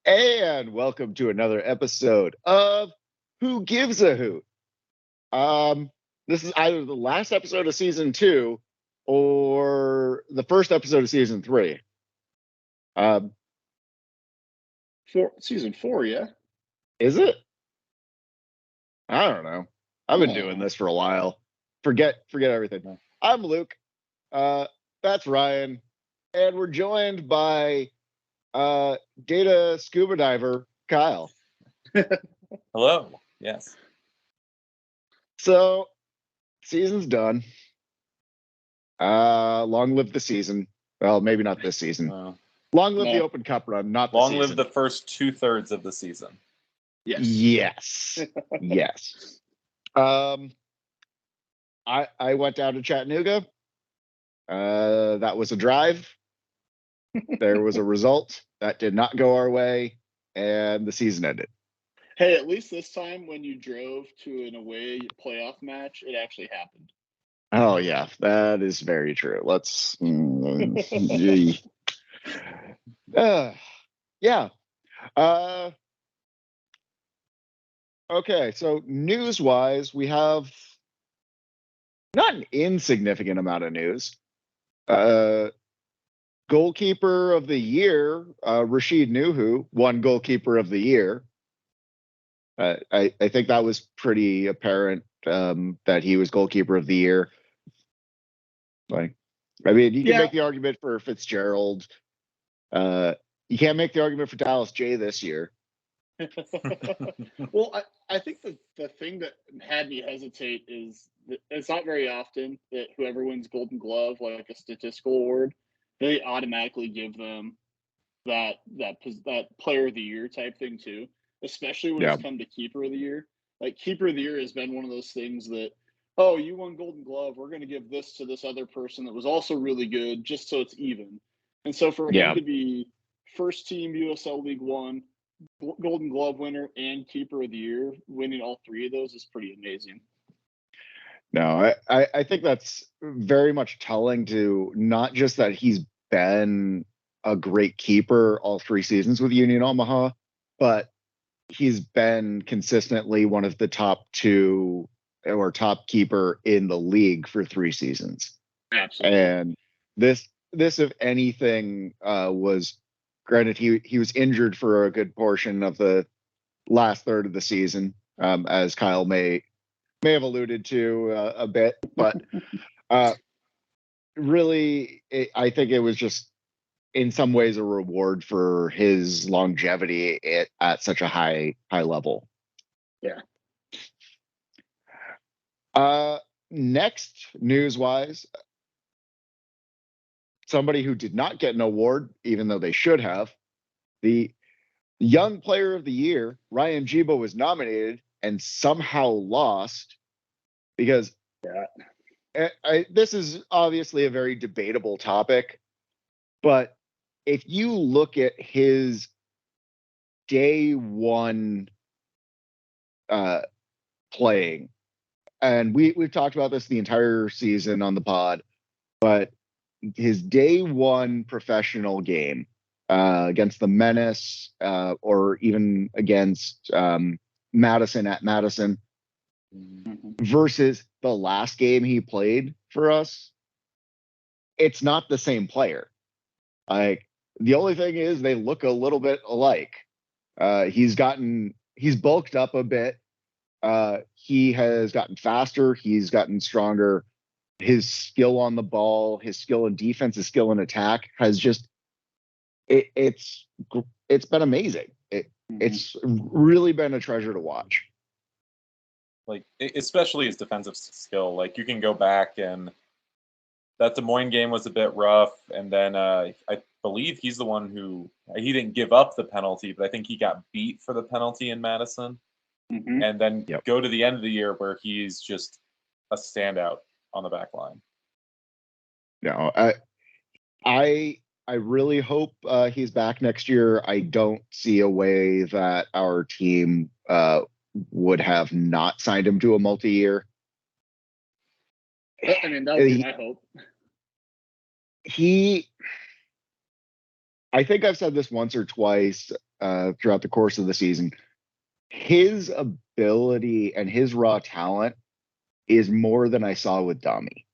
And welcome to another episode of Who Gives a Hoot. This is either the last episode of season 2 or the first episode of season 3. Season 4, yeah. Is it? I don't know. I've been doing this for a while. Forget everything. I'm Luke. That's Ryan, and we're joined by data scuba diver Kyle. Hello. Yes. So, season's done. Long live the season. Well, maybe not this season. Long live the Open Cup run, not the Long season. live the first 2/3 of the season. Yes. Yes. I went down to Chattanooga. That was a drive. There was a result that did not go our way, and the season ended. Hey, at least this time when you drove to an away playoff match, it actually happened. Oh, yeah, that is very true. Let's. Yeah. Okay, so news-wise, we have not an insignificant amount of news. Goalkeeper of the year, Rashid Nuhu, won goalkeeper of the year. I think that was pretty apparent that he was goalkeeper of the year. You can make the argument for Fitzgerald. You can't make the argument for Dallas J this year. Well, I think the thing that had me hesitate is that it's not very often that whoever wins Golden Glove, like a statistical award, they automatically give them that player of the year type thing too, especially when it's come to keeper of the year. Like keeper of the year has been one of those things that, oh, you won Golden Glove, we're going to give this to this other person that was also really good just so it's even. And so for him to be first team USL League One, Golden Glove winner, and keeper of the year, winning all three of those is pretty amazing. No, I think that's very much telling to not just that he's been a great keeper all 3 seasons with Union Omaha, but he's been consistently one of the top 2 or top keeper in the league for 3 seasons. Absolutely. And this if anything was, granted he was injured for a good portion of the last third of the season, as Kyle may have alluded to a bit, but really, I think it was just in some ways a reward for his longevity at such a high level. Yeah. Next, news-wise, somebody who did not get an award, even though they should have, the Young Player of the Year, Ryan Jibo, was nominated and somehow lost because this is obviously a very debatable topic, but if you look at his day one playing, and we've talked about this the entire season on the pod, but his day one professional game against the Menace or even against Madison at Madison versus the last game he played for us, it's not the same player. Like, the only thing is they look a little bit alike. He's bulked up a bit. He has gotten faster. He's gotten stronger. His skill on the ball, his skill in defense, his skill in attack has just it's been amazing. It's really been a treasure to watch. Like, especially his defensive skill. Like, you can go back, and that Des Moines game was a bit rough, and then I believe he's the one who he didn't give up the penalty, but I think he got beat for the penalty in Madison. And then go to the end of the year where he's just a standout on the back line. No, I really hope he's back next year. I don't see a way that our team would have not signed him to a multi-year. I mean, that would be my hope. I think I've said this once or twice. throughout the course of the season. His ability and his raw talent is more than I saw with Dami.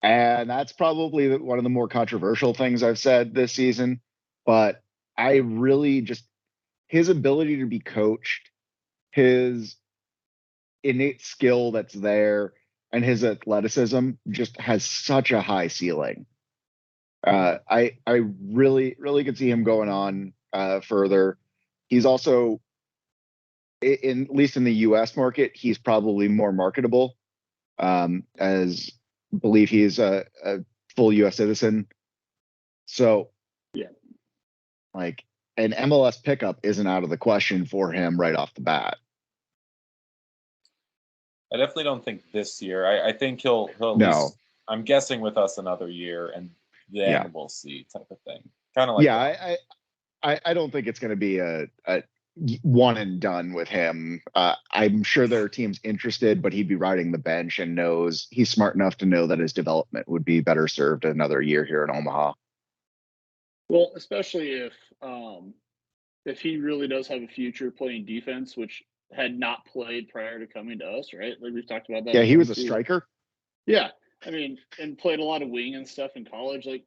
And that's probably one of the more controversial things I've said this season. But I really just, his ability to be coached, his innate skill that's there, and his athleticism just has such a high ceiling. I really could see him going on further. He's also, at least in the U.S. market, he's probably more marketable, as believe he's a full U.S. citizen. So, yeah, like an MLS pickup isn't out of the question for him right off the bat. I definitely don't think this year. I think he'll at No. least, I'm guessing with us another year, and then Yeah. we'll see type of thing. Kind of like Yeah, I don't think it's going to be a one and done with him. I'm sure there are teams interested, but he'd be riding the bench and knows he's smart enough to know that his development would be better served another year here in Omaha. Well, especially if he really does have a future playing defense, which had not played prior to coming to us, right? Like we've talked about that. Yeah, he was a striker. Yeah, I mean, and played a lot of wing and stuff in college. Like,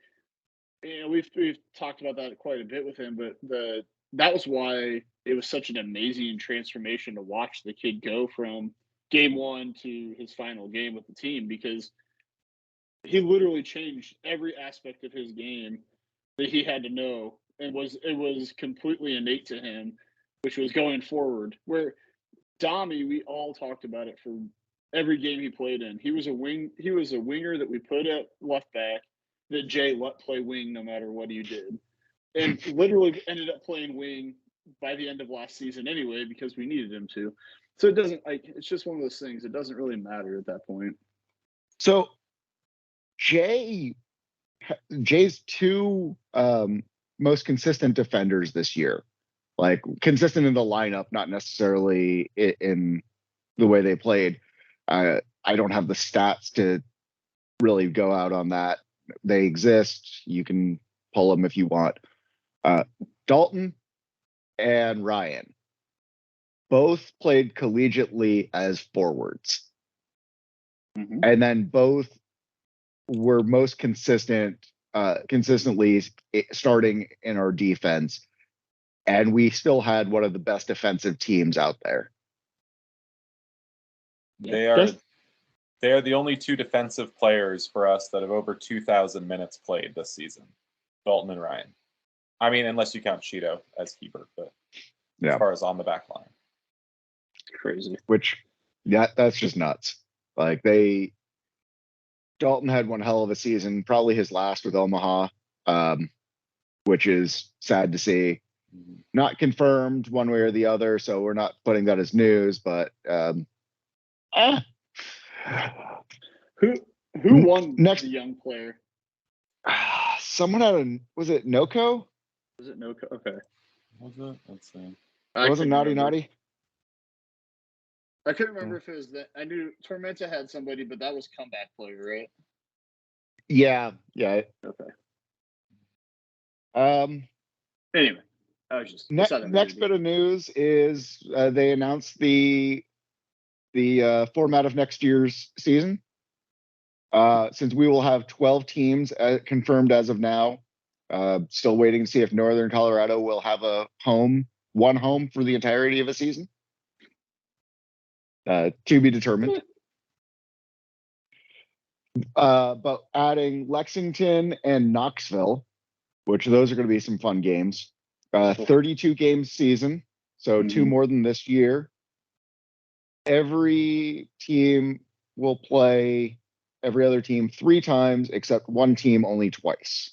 you know, we've talked about that quite a bit with him, but that was why it was such an amazing transformation to watch the kid go from game one to his final game with the team, because he literally changed every aspect of his game that he had to know, and it was completely innate to him, which was going forward. Where Dami, we all talked about it for every game he played in. He was a winger that we put at left back that Jay let play wing no matter what you did. And literally ended up playing wing by the end of last season anyway, because we needed him to. So it doesn't, like, it's just one of those things. It doesn't really matter at that point. So Jay's two most consistent defenders this year, like consistent in the lineup, not necessarily in the way they played. I don't have the stats to really go out on that. They exist. You can pull them if you want. Dalton and Ryan both played collegiately as forwards. Mm-hmm. And then both were most consistently starting in our defense. And we still had one of the best defensive teams out there. They are the only two defensive players for us that have over 2,000 minutes played this season. Dalton and Ryan. I mean, unless you count Cheeto as keeper, but yeah, as far as on the back line. Crazy. Which, yeah, that's just nuts. Like Dalton had one hell of a season, probably his last with Omaha, which is sad to see. Not confirmed one way or the other, so we're not putting that as news, but Who won next the young player? Someone was it Noko? Was it Noko? Okay. Was it? Let's see. It wasn't Naughty. I couldn't remember if it was that. I knew Tormenta had somebody, but that was comeback player, right? Yeah. Okay. Anyway, I was just next bit of news is they announced the format of next year's season. Since we will have 12 teams confirmed as of now, still waiting to see if Northern Colorado will have one home for the entirety of a season. To be determined. But adding Lexington and Knoxville, which those are going to be some fun games. 32 game season, so two more than this year. Every team will play every other team 3 times, except one team only twice.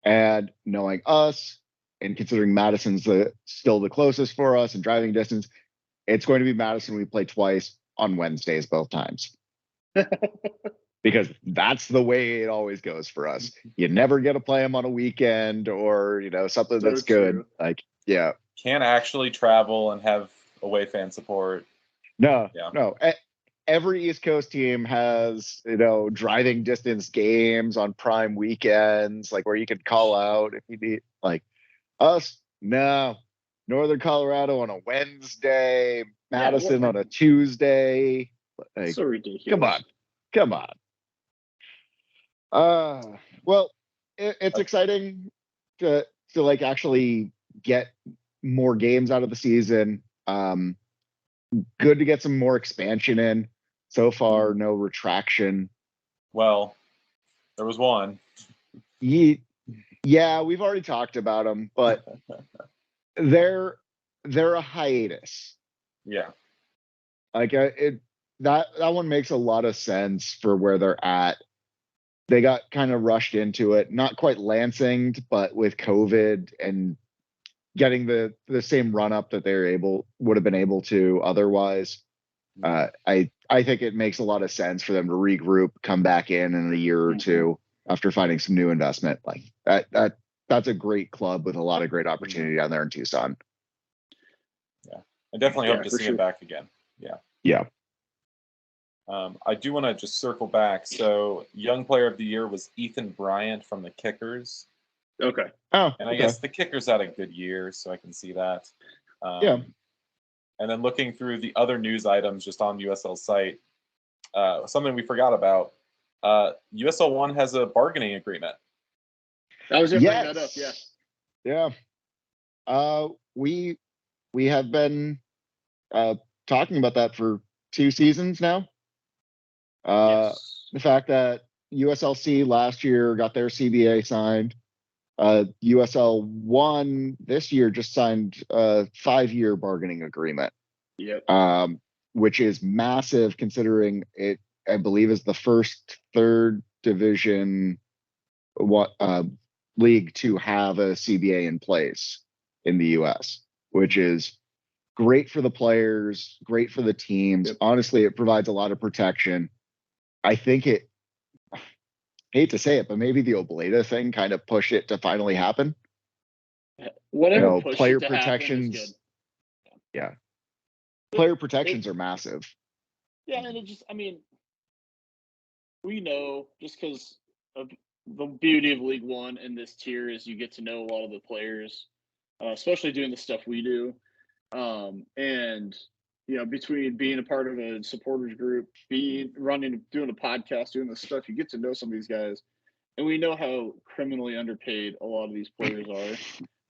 And knowing us and considering Madison's still the closest for us in driving distance, it's going to be Madison. We play twice on Wednesdays both times. Because that's the way it always goes for us. You never get to play them on a weekend or, something that's good. Like, yeah. Can't actually travel and have away fan support. No. Every East Coast team has, driving distance games on prime weekends, like where you could call out if you need. Like us, No. Northern Colorado on a Wednesday, Madison what- on a Tuesday. Like, So ridiculous. come on. Well, it's exciting to like actually get more games out of the season. Good to get some more expansion in. So far, no retraction. Well, there was one. Yeah, we've already talked about them, but they're a hiatus. Yeah. Like that one makes a lot of sense for where they're at. They got kind of rushed into it, not quite Lansinged, but with COVID and getting the same run up that would have been able to otherwise. I think it makes a lot of sense for them to regroup, come back in a year or two after finding some new investment. Like that's a great club with a lot of great opportunity down there in Tucson. Yeah, I definitely hope to see him back again. Yeah. I do want to just circle back. So, Young Player of the Year was Ethan Bryant from the Kickers. Okay. Oh, and I guess the Kickers had a good year, so I can see that. Yeah. And then looking through the other news items just on USL's site, something we forgot about. USL One has a bargaining agreement. I was going to bring that up. Yeah. Yeah. We have been talking about that for 2 seasons now. Yes. The fact that USLC last year got their CBA signed. USL One this year just signed a 5-year bargaining agreement. Yep. Which is massive considering it, I believe, is the first third division league to have a CBA in place in the US, which is great for the players, great for the teams. Yep. Honestly, it provides a lot of protection. I think hate to say it, but maybe the Obleda thing kind of pushed it to finally happen. Whatever pushed player it to protections. happen is good. Yeah. Player protections are massive. Yeah, and it just, I mean, we know just because of the beauty of League One and this tier is you get to know a lot of the players, especially doing the stuff we do. And between being a part of a supporters group, doing a podcast, doing this stuff, you get to know some of these guys, and we know how criminally underpaid a lot of these players are.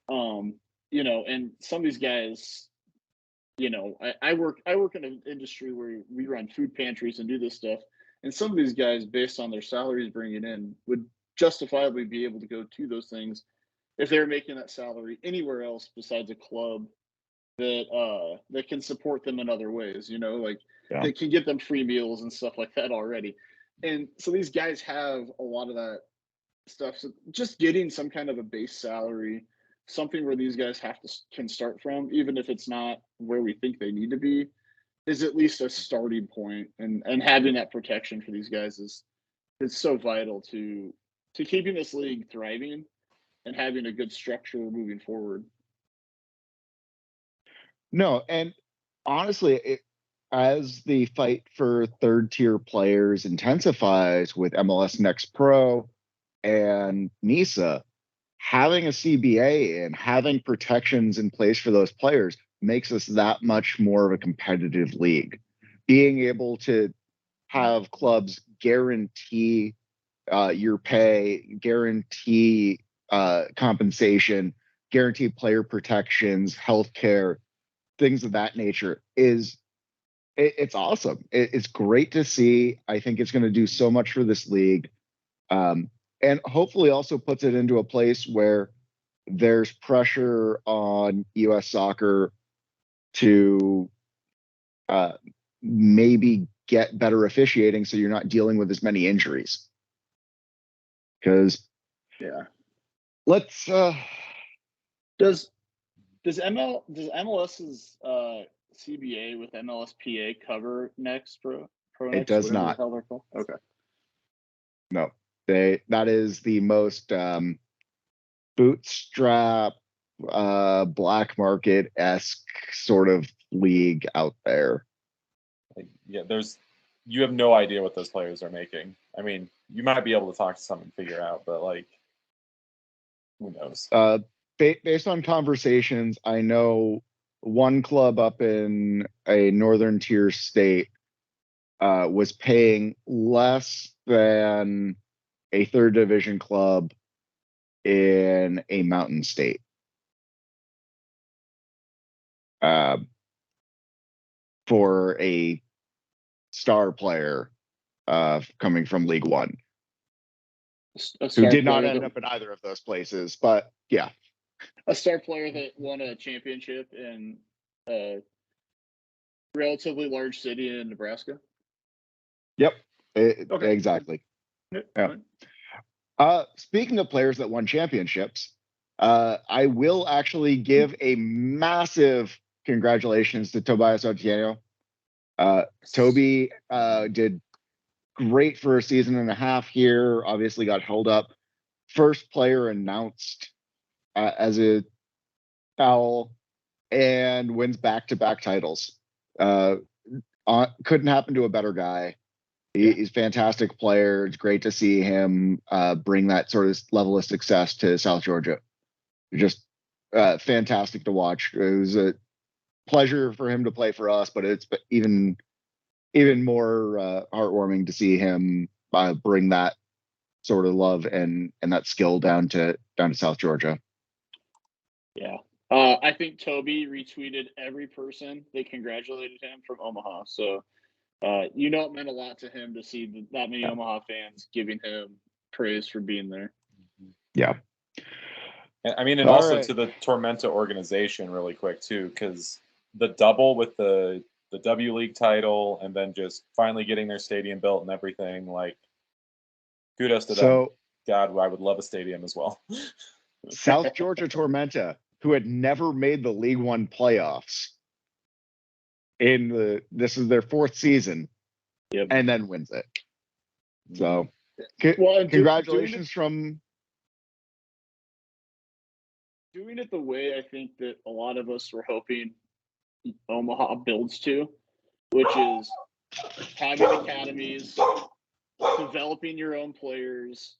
And some of these guys, I work in an industry where we run food pantries and do this stuff, and some of these guys, based on their salaries bringing in, would justifiably be able to go to those things if they're making that salary anywhere else besides a club that can support them in other ways, that can get them free meals and stuff like that already. And so these guys have a lot of that stuff. So just getting some kind of a base salary, something where these guys can start from, even if it's not where we think they need to be, is at least a starting point. And having that protection for these guys is so vital to keeping this league thriving and having a good structure moving forward. No, and honestly, as the fight for third tier players intensifies with MLS Next Pro and NISA, having a CBA and having protections in place for those players makes us that much more of a competitive league. Being able to have clubs guarantee your pay, guarantee compensation, guarantee player protections, healthcare, things of that nature it's awesome. It's great to see. I think it's going to do so much for this league, and hopefully also puts it into a place where there's pressure on US soccer to maybe get better officiating so you're not dealing with as many injuries. Because let's does MLS's CBA with MLSPA cover Next Pro? It does not. Okay. No, that is the most bootstrap, black market-esque sort of league out there. Yeah, you have no idea what those players are making. I mean, you might be able to talk to some and figure out, but who knows? based on conversations, I know one club up in a northern tier state was paying less than a third division club in a mountain state. For a star player coming from League One, who did not end up in either of those places. But yeah, a star player that won a championship in a relatively large city in Nebraska. Yep, Okay. exactly. Yeah. Speaking of players that won championships, I will actually give a massive congratulations to Tobias Otieno. Toby did great for a season and a half here. Obviously got held up. First player announced as a foul and wins back-to-back titles. Couldn't happen to a better guy. He's a fantastic player. It's great to see him bring that sort of level of success to South Georgia. Just fantastic to watch. It was a pleasure for him to play for us, but it's even more heartwarming to see him bring that sort of love and that skill down to South Georgia. Yeah. I think Toby retweeted every person that congratulated him from Omaha. So, it meant a lot to him to see that many Omaha fans giving him praise for being there. Yeah. I mean, and also to the Tormenta organization really quick too, because the double with the W League title and then just finally getting their stadium built and everything, like kudos to them. God, I would love a stadium as well. South Georgia Tormenta, who had never made the League One playoffs this is their fourth season, and then wins it. So, congratulations from doing it the way I think that a lot of us were hoping Omaha builds to, which is having academies, developing your own players,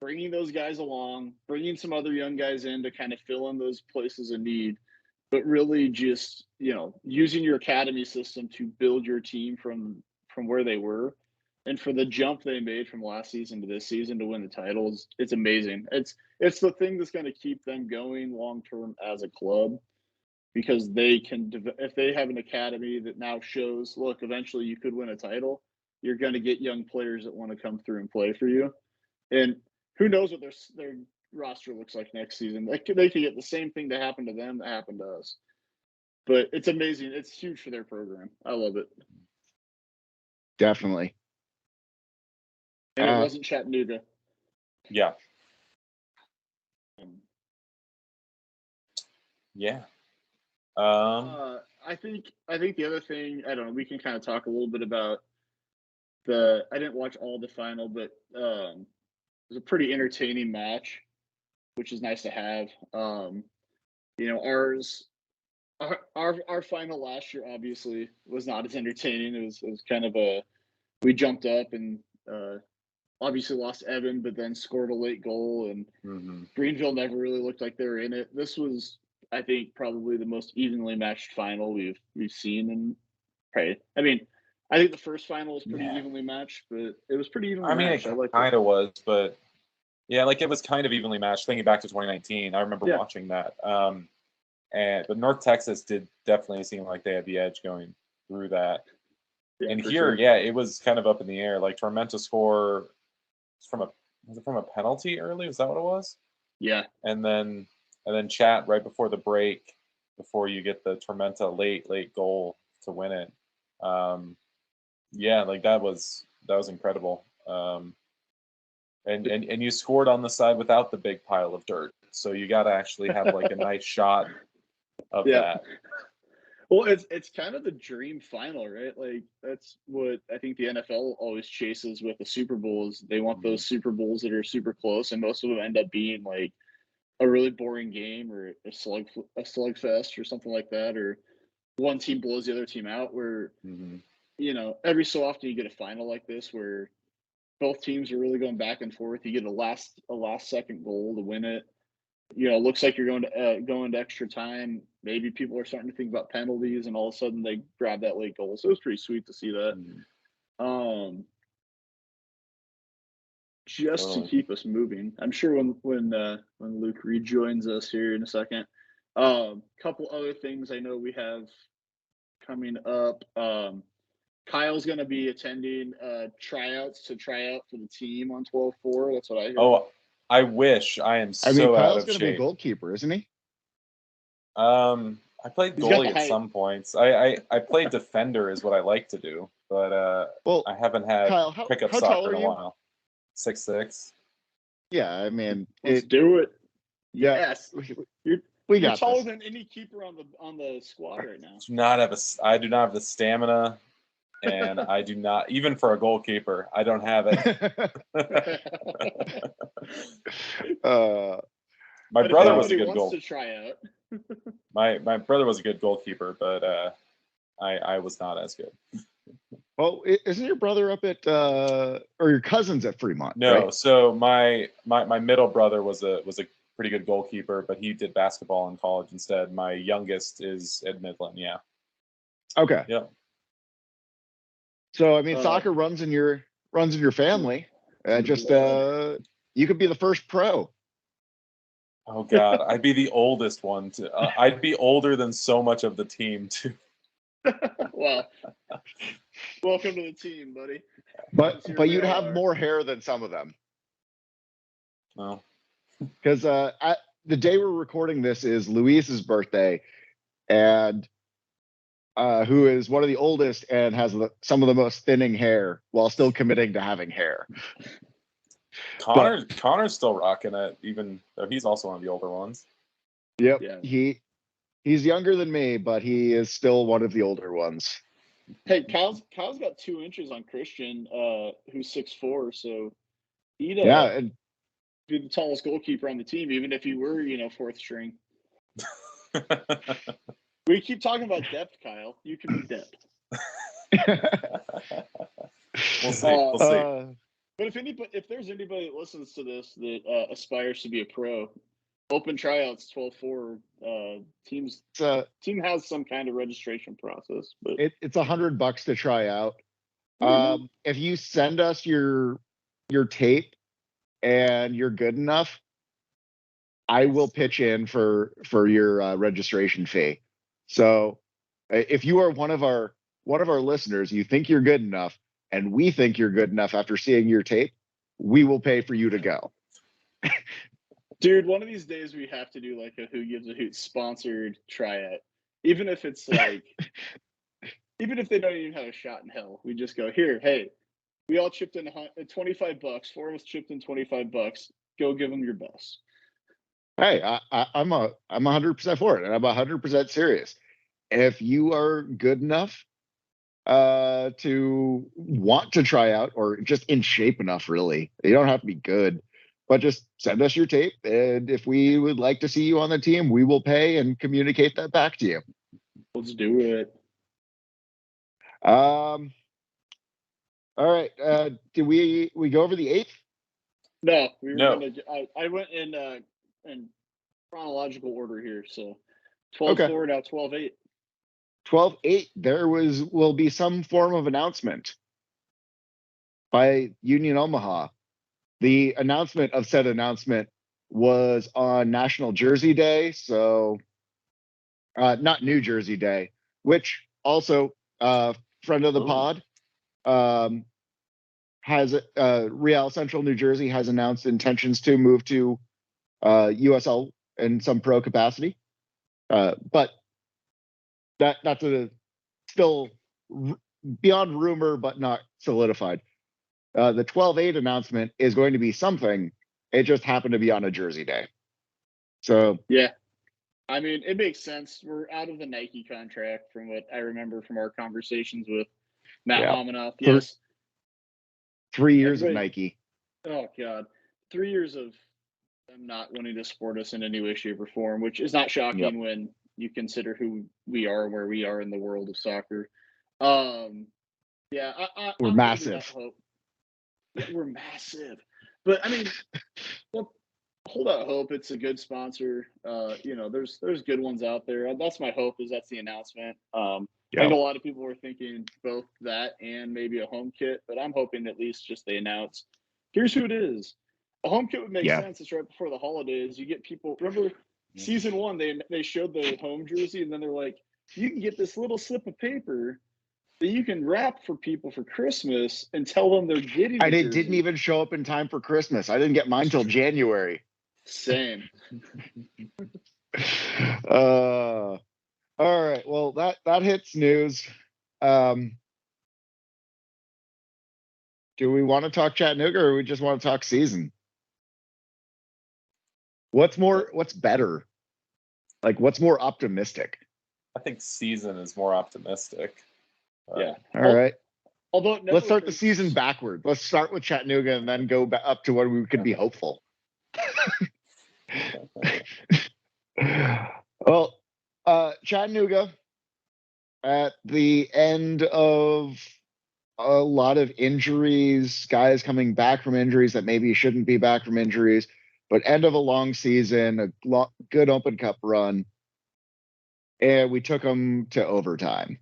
bringing those guys along, bringing some other young guys in to kind of fill in those places of need, but really just, using your academy system to build your team from where they were. And for the jump they made from last season to this season to win the titles, it's amazing. It's the thing that's going to keep them going long term as a club, because they can, if they have an academy that now shows, look, eventually you could win a title, you're going to get young players that want to come through and play for you. And who knows what their roster looks like next season. They could get the same thing that happened to them that happened to us. But it's amazing. It's huge for their program. I love it. Definitely. And it wasn't Chattanooga. Yeah. Yeah. I think the other thing, I don't know, we can kind of talk a little bit about I didn't watch all the final, but it was a pretty entertaining match, which is nice to have. Our final last year obviously was not as entertaining. It was kind of we jumped up and obviously lost Evan, but then scored a late goal, and Greenville never really looked like they were in it. This was, I think, probably the most evenly matched final we've seen in. Right. I mean, I think the first final was pretty evenly matched, but it was pretty evenly matched. It kind of was, but yeah, like it was kind of evenly matched. Thinking back to 2019, I remember watching that. But North Texas did definitely seem like they had the edge going through that. Yeah, and here, it was kind of up in the air. Like Tormenta score was it from a penalty early? Was that what it was? Yeah. And then Chat right before the break, before you get the Tormenta late goal to win it. Like that was incredible. And you scored on the side without the big pile of dirt, so you got to actually have like a nice shot of that. Well, it's kind of the dream final, right? Like that's what I think the NFL always chases with the Super Bowls. They want those Super Bowls that are super close, and most of them end up being like a really boring game or a slugfest or something like that, or one team blows the other team out. Where every so often you get a final like this where both teams are really going back and forth. You get a last second goal to win it. looks like you're going to extra time. Maybe people are starting to think about penalties, and all of a sudden they grab that late goal. So it was pretty sweet to see that. Just to keep us moving, I'm sure when Luke rejoins us here in a second, couple other things I know we have coming up. Kyle's going to be attending tryouts to try out for the team on 12/4. That's what I heard. Oh, I wish. I am so out Kyle's of going to be a shape. goalkeeper, isn't he? I played goalie at some points. I played defender is what I like to do, but I haven't had Kyle, pickup how soccer tall are in a you? while. 6'6". Yeah, I mean, let's do it. Yeah, yes, you're taller this. than any keeper on the squad right now. I do not have the stamina, and I do not even for a goalkeeper. I don't have it. My brother was a good goalkeeper. To try out. My brother was a good goalkeeper, but I was not as good. Well, isn't your brother up at or your cousin's at Fremont? No, right? So my middle brother was a pretty good goalkeeper, but he did basketball in college instead. My youngest is at Midland. Yeah. Okay. Yeah. So I mean, soccer runs in your family. You could be the first pro. Oh God, I'd be the oldest one. I'd be older than so much of the team too. Well, welcome to the team, buddy. But you'd have more hair than some of them. No. Because the day we're recording this is Luis's birthday, and who is one of the oldest and has some of the most thinning hair while still committing to having hair. Connor's still rocking it, even though he's also one of the older ones. Yep. Yeah. He's younger than me, but he is still one of the older ones. Hey, Kyle's got 2 inches on Christian, who's 6'4", so he'd be the tallest goalkeeper on the team, even if he were, 4th string. We keep talking about depth, Kyle. You can be depth. We'll see. But if there's anybody that listens to this that aspires to be a pro, open tryouts 12/4. Team has some kind of registration process, but it's $100 to try out. Mm-hmm. If you send us your tape and you're good enough, I will pitch in for your registration fee. So if you are one of our listeners, you think you're good enough, and we think you're good enough after seeing your tape, we will pay for you to go. Dude, one of these days we have to do like a Who Gives a Hoot sponsored tryout. Even if it's like, even if they don't even have a shot in hell, we just go, here, hey, we all chipped in $25. 4 of us chipped in $25. Go give them your best. Hey, I'm 100% for it, and I'm 100% serious. If you are good enough to want to try out, or just in shape enough, really, you don't have to be good, but just send us your tape, and if we would like to see you on the team, we will pay and communicate that back to you. Let's do it. All right. Did we go over the 8th? No, we were gonna. I went in chronological order here, so 12/4 now 12/8. 12/8. There will be some form of announcement by Union Omaha. The announcement of said announcement was on National Jersey Day, so not New Jersey Day, which also friend of the pod has Real Central New Jersey has announced intentions to move to USL in some pro capacity, but that's still beyond rumor, but not solidified. The 12/8 announcement is going to be something. It just happened to be on a Jersey Day. So yeah, I mean, it makes sense. We're out of the Nike contract, from what I remember from our conversations with Matt Hominoff. Yes, 3 years of Nike. Oh God, 3 years of them not wanting to support us in any way, shape, or form, which is not shocking when you consider who we are and where we are in the world of soccer. We're massive. We're massive, but I mean, hold out hope. It's a good sponsor. There's good ones out there. That's my hope. Is that's the announcement. I think a lot of people were thinking both that and maybe a home kit, but I'm hoping at least just they announce, here's who it is. A home kit would make sense. It's right before the holidays. You get people. Remember season 1? They showed the home jersey, and then they're like, you can get this little slip of paper that you can wrap for people for Christmas and tell them they're getting. And it didn't even show up in time for Christmas. I didn't get mine till January. Same. All right. Well, that hits news. Do we want to talk Chattanooga, or we just want to talk season? What's better? Like, what's more optimistic? I think season is more optimistic. Yeah. All right. Although let's start the season backward. Let's start with Chattanooga and then go up to what we could be hopeful. Well, Chattanooga, at the end of a lot of injuries, guys coming back from injuries that maybe shouldn't be back from injuries, but end of a long season, a good Open Cup run, and we took them to overtime.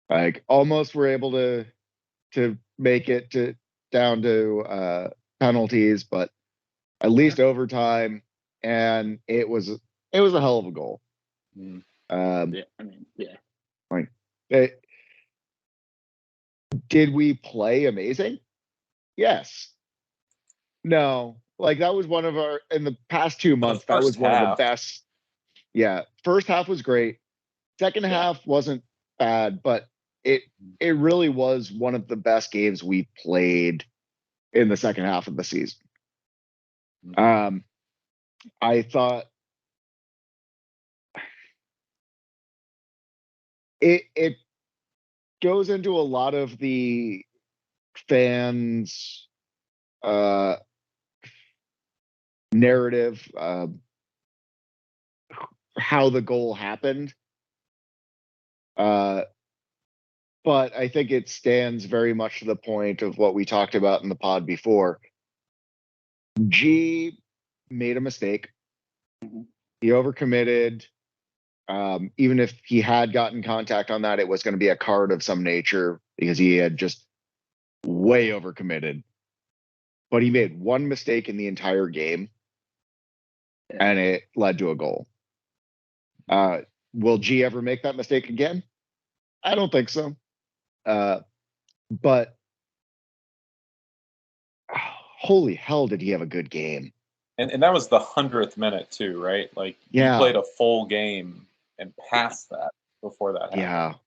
Like, almost were able to make it down to penalties, but at least overtime, and it was a hell of a goal. Did we play amazing? Yes. No. Like, that was one of our, in the past 2 months, that was one of the best. Yeah. First half was great. Second half wasn't bad, but it really was one of the best games we played in the second half of the season. I thought it goes into a lot of the fans' narrative, how the goal happened. But I think it stands very much to the point of what we talked about in the pod before. G made a mistake. He overcommitted. Even if he had gotten contact on that, it was going to be a card of some nature because he had just way overcommitted. But he made one mistake in the entire game, and it led to a goal. Will G ever make that mistake again? I don't think so. But holy hell, did he have a good game. And that was the 100th minute too, right? Like, he played a full game and passed that before that happened.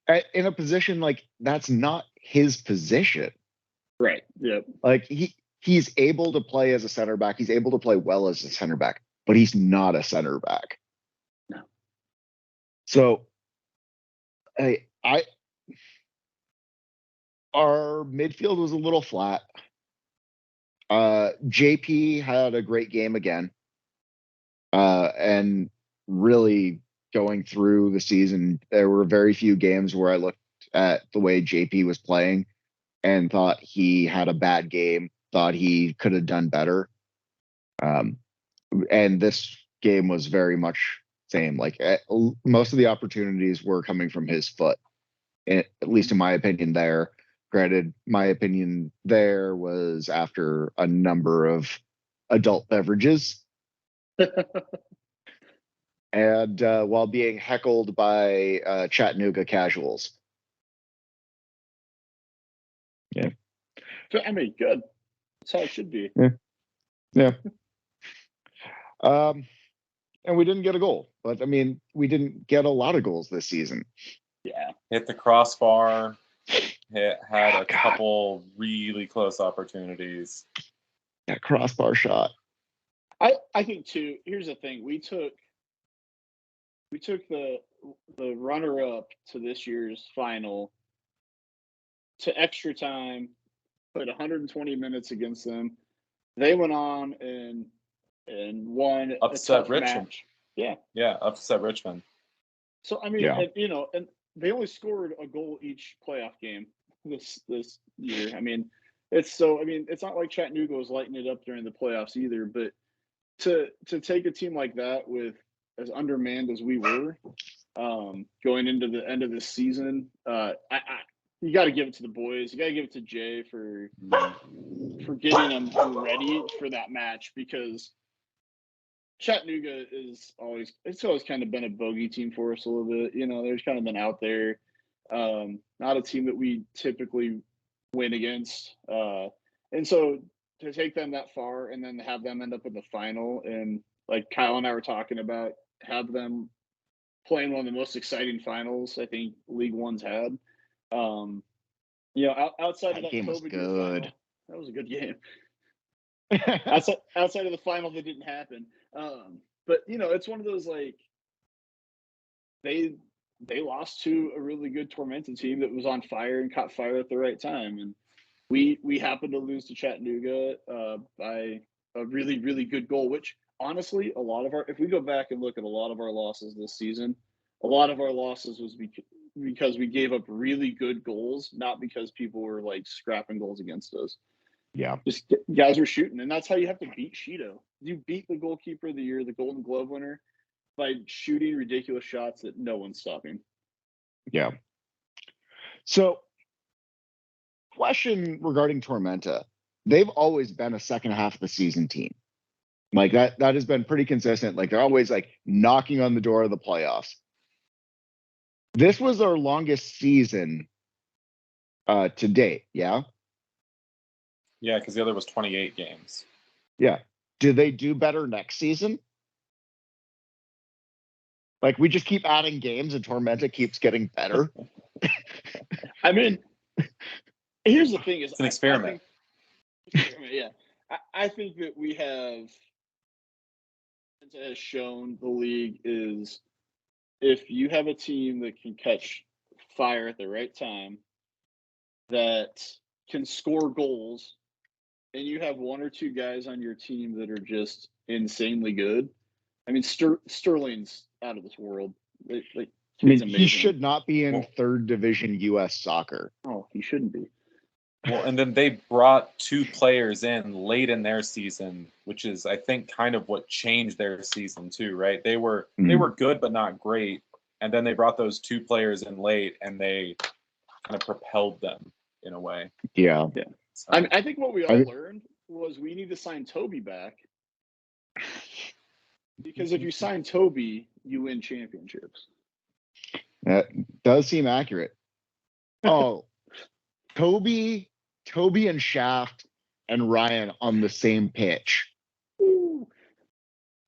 Yeah. In a position like, that's not his position. Right. Yep. Like, he's able to play as a center back. He's able to play well as a center back, but he's not a center back. No. So our midfield was a little flat. JP had a great game again. And really going through the season, there were very few games where I looked at the way JP was playing and thought he had a bad game, thought he could have done better. And this game was very much same. Like, most of the opportunities were coming from his foot, at least in my opinion there. Granted, my opinion there was after a number of adult beverages. And while being heckled by Chattanooga casuals. Yeah. I mean, good. That's how it should be. Yeah. And we didn't get a goal, but I mean, we didn't get a lot of goals this season. Yeah. Hit the crossbar. Had a couple really close opportunities. That crossbar shot. I think too. Here's the thing: we took the runner-up to this year's final to extra time, put 120 minutes against them. They went on and won. Upset Richmond. Match. Yeah. Yeah, upset Richmond. So I mean, and they only scored a goal each playoff game this year. I mean, I mean, it's not like Chattanooga was lighting it up during the playoffs either, but to take a team like that with as undermanned as we were, going into the end of this season, you got to give it to the boys. You got to give it to Jay for getting them ready for that match, because Chattanooga it's always kind of been a bogey team for us a little bit. You know, they've kind of been out there. Not a team that we typically win against. And so to take them that far and then have them end up in the final, and like Kyle and I were talking about, have them playing one of the most exciting finals I think League One's had. You know, outside of that game was COVID good. final, that was a good game. outside of the final that didn't happen. But you know, it's one of those, like, they lost to a really good Tormenta team that was on fire and caught fire at the right time, and we happened to lose to Chattanooga by a really, really good goal. Which honestly, if we go back and look at a lot of our losses this season, a lot of our losses was because we gave up really good goals, not because people were like scrapping goals against us. Yeah. Just guys were shooting, and that's how you have to beat Shido. You beat the goalkeeper of the year, the Golden Glove winner, by shooting ridiculous shots that no one's stopping. Yeah. So, question regarding Tormenta. They've always been a second half of the season team. Like that has been pretty consistent. Like they're always like knocking on the door of the playoffs. This was our longest season to date, yeah? Yeah, because the other was 28 games. Yeah. Do they do better next season? Like we just keep adding games and Tormenta keeps getting better. I mean, here's the thing: it's an experiment. I think that we have has shown the league is, if you have a team that can catch fire at the right time, that can score goals, and you have one or two guys on your team that are just insanely good. I mean, Sterling's out of this world. He's amazing. He should not be in third division U.S. soccer. Oh, he shouldn't be. Well, and then they brought two players in late in their season, which is, I think, kind of what changed their season too, right? They were good but not great, and then they brought those two players in late, and they kind of propelled them in a way. Yeah. So, I think what we all learned was we need to sign Toby back, because if you sign Toby, you win championships. That does seem accurate. Oh, Toby and Shaft and Ryan on the same pitch. Ooh.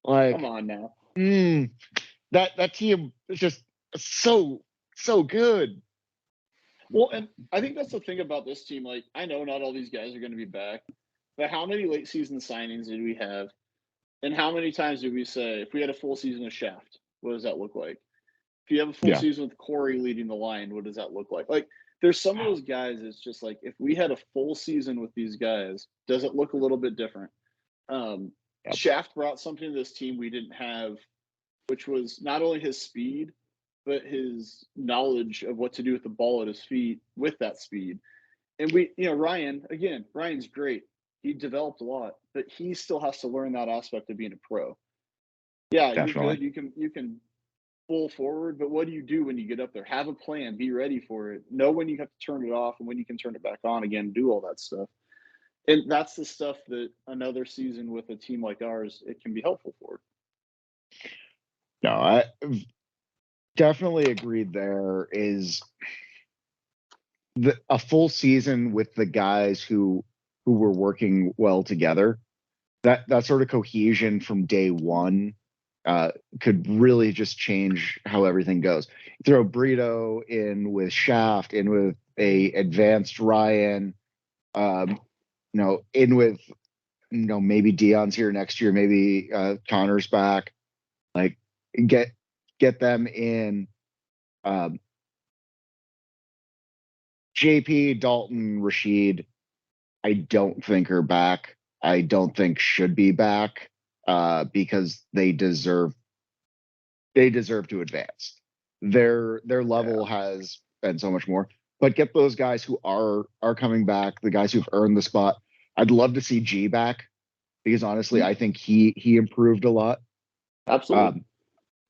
Like, come on now. That team is just so good. Well, and I think that's the thing about this team. Like, I know not all these guys are going to be back, but how many late season signings did we have? And how many times did we say, if we had a full season of Shaft, what does that look like? If you have a full season with Corey leading the line, what does that look like? Like, there's some of those guys, it's just like, if we had a full season with these guys, does it look a little bit different? Shaft brought something to this team we didn't have, which was not only his speed, but his knowledge of what to do with the ball at his feet with that speed. And Ryan's great. He developed a lot, but he still has to learn that aspect of being a pro. Yeah, definitely. You're good. You can pull forward, but what do you do when you get up there? Have a plan, be ready for it, know when you have to turn it off and when you can turn it back on again, do all that stuff. And that's the stuff that another season with a team like ours, it can be helpful for. No, I definitely agreed. There is a full season with the guys who were working well together. That sort of cohesion from day one could really just change how everything goes. Throw Brito in with Shaft, in with a advanced Ryan, in with maybe Dion's here next year, maybe Connor's back. Like get them in. JP, Dalton, Rashid, I don't think are back. I don't think should be back because they deserve to advance. Their level has been so much more. but get those guys who are coming back, the guys who've earned the spot. I'd love to see G back because honestly, I think he improved a lot. Absolutely.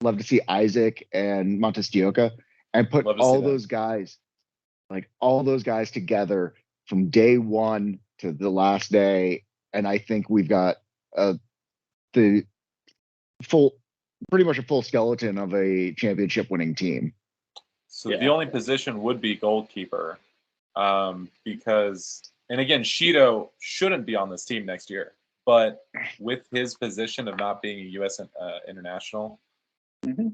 Love to see Isaac and Montestioca and put all those guys, like all those guys together from day one to the last day. And I think we've got the pretty much a full skeleton of a championship winning team. So the only position would be goalkeeper, because, and again, Shido shouldn't be on this team next year, but with his position of not being a U.S. international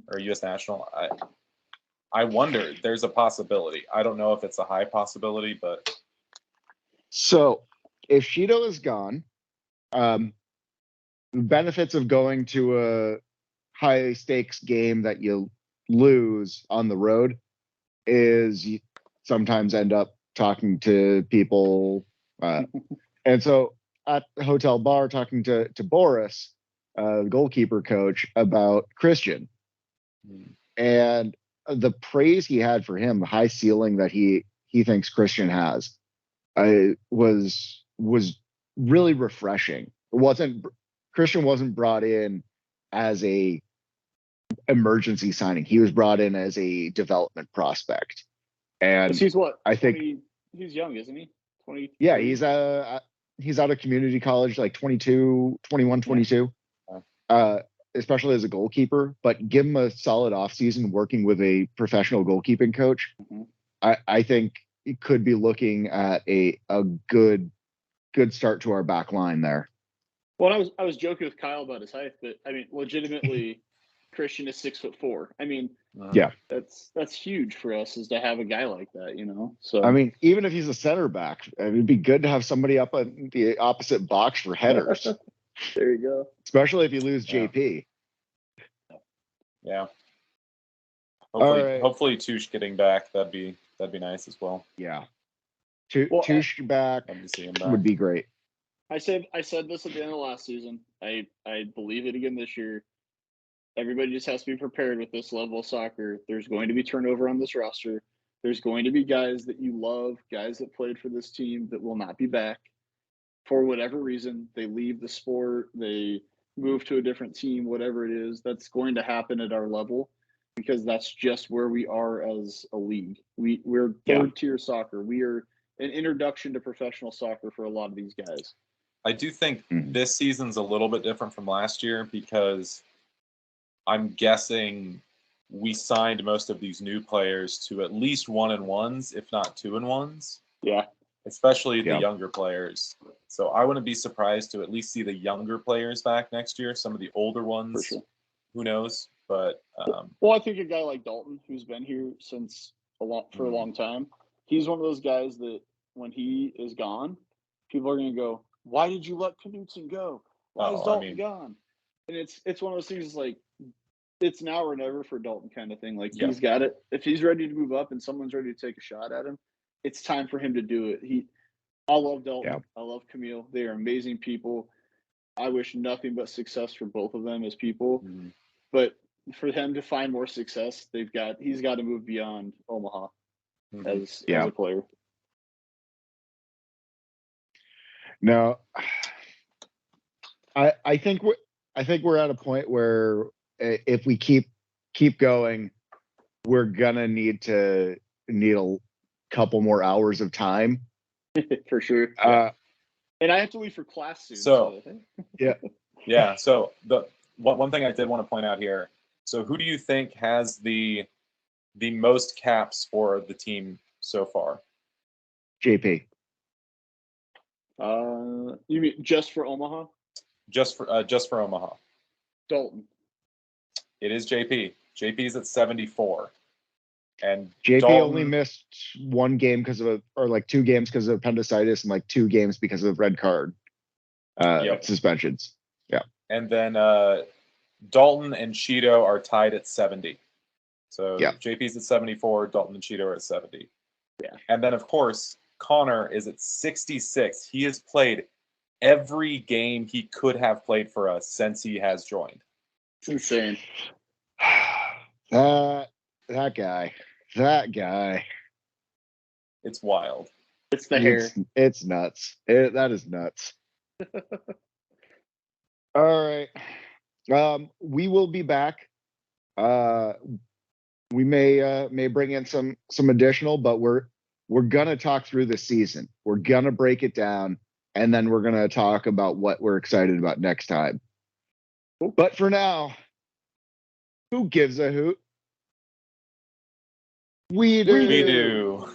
or U.S. national, I wonder. There's a possibility. I don't know if it's a high possibility, but so if Shido is gone, the benefits of going to a high stakes game that you lose on the road is you sometimes end up talking to people. And so at the hotel bar, talking to Boris, the goalkeeper coach, about Christian. And the praise he had for him, the high ceiling that he thinks Christian has, was really refreshing. Christian wasn't brought in as a emergency signing. He was brought in as a development prospect. And he's what? I think he's young, isn't he? 20. Yeah, he's out of community college, like 22, 21, 22. Especially as a goalkeeper, but give him a solid offseason working with a professional goalkeeping coach. I think he could be looking at a good start to our back line there. Well, I was joking with Kyle about his height, but I mean, legitimately, Christian is 6'4". I mean, yeah, that's huge for us, is to have a guy like that, you know. So I mean, even if he's a center back, it'd be good to have somebody up in the opposite box for headers. There you go. Especially if you lose JP. Yeah. Hopefully, hopefully Tush getting back. That'd be nice as well. Yeah. Tush back would be great. I said this at the end of last season. I believe it again this year. Everybody just has to be prepared with this level of soccer. There's going to be turnover on this roster. There's going to be guys that you love, guys that played for this team that will not be back for whatever reason. They leave the sport, they move to a different team, whatever it is. That's going to happen at our level because that's just where we are as a league. We're third tier soccer. We are an introduction to professional soccer for a lot of these guys. I do think this season's a little bit different from last year because I'm guessing we signed most of these new players to at least 1-1s, if not 2-1s. Yeah. Especially the younger players. So I wouldn't be surprised to at least see the younger players back next year. Some of the older ones, who knows? But well, I think a guy like Dalton, who's been here for a long time, he's one of those guys that when he is gone, people are going to go, "Why did you let Knutson go? Why is Dalton gone?" And it's one of those things like it's now or never for Dalton kind of thing. Like he's got it. If he's ready to move up and someone's ready to take a shot at him, it's time for him to do it. I love Dalton. Yeah. I love Camille. They are amazing people. I wish nothing but success for both of them as people. But for him to find more success, he's got to move beyond Omaha as a player. No, I think we're at a point where if we keep going, we're gonna need a couple more hours of time for sure. And I have to leave for class soon. So yeah. So the one thing I did want to point out here. So who do you think has the most caps for the team so far? JP. You mean just for Omaha? Just for Omaha. Dalton. It is JP. JP's at 74. And JP only missed one game or 2 games because of appendicitis and 2 games because of red card suspensions. Yeah. And then Dalton and Shido are tied at 70. So JP's at 74, Dalton and Shido are at 70. Yeah. And then of course Connor is at 66. He has played every game he could have played for us since he has joined. It's insane. That guy. It's wild. It's the hair. It's nuts. That is nuts. All right. We will be back. We may bring in some additional, but we're gonna talk through the season. We're gonna break it down, and then we're gonna talk about what we're excited about next time. But for now, who gives a hoot? We do. We do.